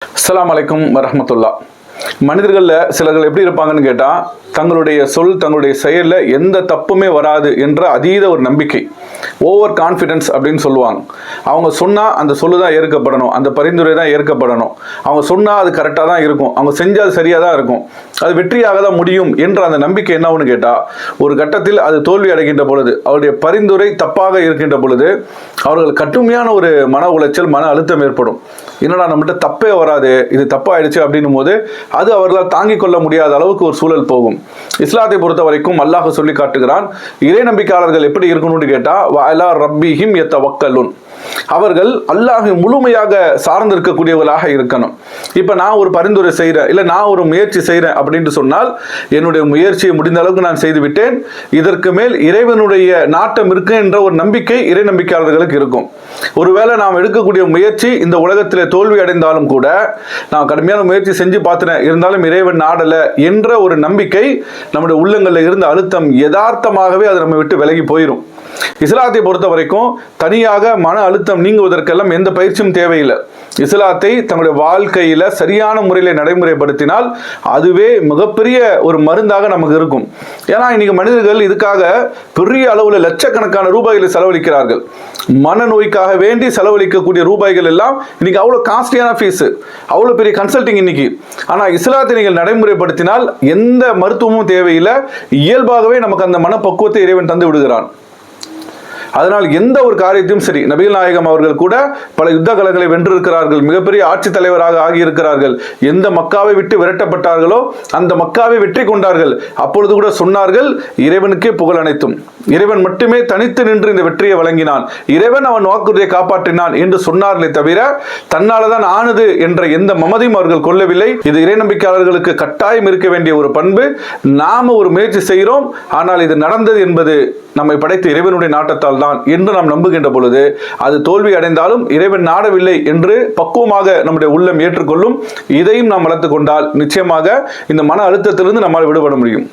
அஸ்ஸலாமு அலைக்கும் வரஹ்மத்துல்லாஹ். மனிதர்களில் சிலர்கள் எப்படி இருப்பாங்கன்னு கேட்டால், தங்களுடைய சொல் தங்களுடைய செயலில் எந்த தப்புமே வராது என்ற அதீத ஒரு நம்பிக்கை, ஓவர் கான்ஃபிடென்ஸ் அப்படின்னு சொல்லுவாங்க. அவங்க சொன்னால் அந்த சொல்லு தான் ஏற்கப்படணும், அந்த பரிந்துரை தான் ஏற்கப்படணும், அவங்க சொன்னால் அது கரெக்டாக தான் இருக்கும், அவங்க செஞ்சால் அது சரியாக தான் இருக்கும், அது வெற்றியாக தான் முடியும் என்ற அந்த நம்பிக்கை என்னன்னு கேட்டால், ஒரு கட்டத்தில் அது தோல்வி அடைகின்ற பொழுது, அவருடைய பரிந்துரை தப்பாக இருக்கின்ற பொழுது அவர்கள் கடுமையான ஒரு மன உளைச்சல், மன அழுத்தம் ஏற்படும். என்னடா நம்மகிட்ட தப்பே வராது, இது தப்பாயிடுச்சு அப்படின்னும் போது அது அவர்களால் தாங்கிக் கொள்ள முடியாத அளவுக்கு ஒரு சூழல் போகும். இஸ்லாத்தை பொறுத்த வரைக்கும் அல்லாஹ் சொல்லி காட்டுகிறான், இறை நம்பிக்கையாளர்கள் எப்படி இருக்கணும்னு கேட்டா, வஅலா ரப்பிஹிம் யதவக்கலுன், அவர்கள் அல்லாஹை முழுமையாக சார்ந்திருக்கக்கூடியவர்களாக இருக்கணும். இப்போ நான் ஒரு பரிந்துரை செய்கிறேன், இல்லை நான் ஒரு முயற்சி செய்கிறேன் அப்படின்னு சொன்னால், என்னுடைய முயற்சியை முடிந்த அளவுக்கு நான் செய்து விட்டேன், இதற்கு மேல் இறைவனுடைய நாட்டம் இருக்கு என்ற ஒரு நம்பிக்கை இறை நம்பிக்கையாளர்களுக்கு இருக்கும். ஒருவேளை நாம் எடுக்கக்கூடிய முயற்சி இந்த உலகத்தில் தோல்வி அடைந்தாலும் கூட, நான் கடுமையான முயற்சி செஞ்சு பார்த்துனேன், இருந்தாலும் இறைவன் நாடலை என்ற ஒரு நம்பிக்கை நம்முடைய உள்ளங்களில் இருந்த அழுத்தம் யதார்த்தமாகவே அது நம்ம விட்டு விலகி போயிடும். இஸ்லாத்தை பொறுத்த வரைக்கும் தனியாக மன அழுத்தம் நீங்குவதற்கெல்லாம் எந்த பயிற்சியும் தேவையில்லை. இஸ்லாத்தை தங்களுடைய வாழ்க்கையில சரியான முறையில் நடைமுறைப்படுத்தினால் அதுவே மிகப்பெரிய ஒரு மருந்தாக நமக்கு இருக்கும். ஏன்னா இன்னைக்கு மனிதர்கள் இதுக்காக பெரிய அளவில் லட்சக்கணக்கான ரூபாய்களை செலவழிக்கிறார்கள். மனநோய்க்காக வேண்டி செலவழிக்கக்கூடிய ரூபாய்கள் எல்லாம் இன்னைக்கு அவ்வளோ காஸ்ட்லியான ஃபீஸு, அவ்வளோ பெரிய கன்சல்டிங் இன்னைக்கு. ஆனால் இஸ்லாத்தை நீங்கள் நடைமுறைப்படுத்தினால் எந்த மருத்துவமும் தேவையில்லை, இயல்பாகவே நமக்கு அந்த மனப்பக்குவத்தை இறைவன் தந்து விடுகிறான். அதனால் எந்த ஒரு காரியத்தையும் சரி, நபிகள் நாயகம் அவர்கள் கூட பல யுத்த கலங்களை வென்றிருக்கிறார்கள், மிகப்பெரிய ஆட்சி தலைவராக ஆகியிருக்கிறார்கள். எந்த மக்காவை விட்டு விரட்டப்பட்டார்களோ அந்த மக்காவை வெற்றி கொண்டார்கள். அப்பொழுது கூட சொன்னார்கள், இறைவனுக்கே புகழ் அனைத்தும், இறைவன் மட்டுமே தனித்து நின்று இந்த வெற்றியை வழங்கினான், இறைவன் அவன் வாக்குறுதியை காப்பாற்றினான் என்று சொன்னார்களே தவிர தன்னால்தான் ஆனது என்ற எந்த மமதையும் அவர்கள் கொள்ளவில்லை. இது இறை நம்பிக்கையாளர்களுக்கு கட்டாயம் இருக்க வேண்டிய ஒரு பண்பு. நாம ஒரு முயற்சி செய்கிறோம், ஆனால் இது நடந்தது என்பது நம்மை படைத்த இறைவனுடைய நாட்டத்தால் தான் என்று நாம் நம்புகின்ற பொழுது, அது தோல்வி அடைந்தாலும் இறைவன் நாடவில்லை என்று பக்குவமாக நம்முடைய உள்ளம் ஏற்றுக்கொள்ளும். இதையும் நாம் வளர்த்து கொண்டால் நிச்சயமாக இந்த மன அழுத்தத்திலிருந்து நம்மால் விடுபட முடியும்.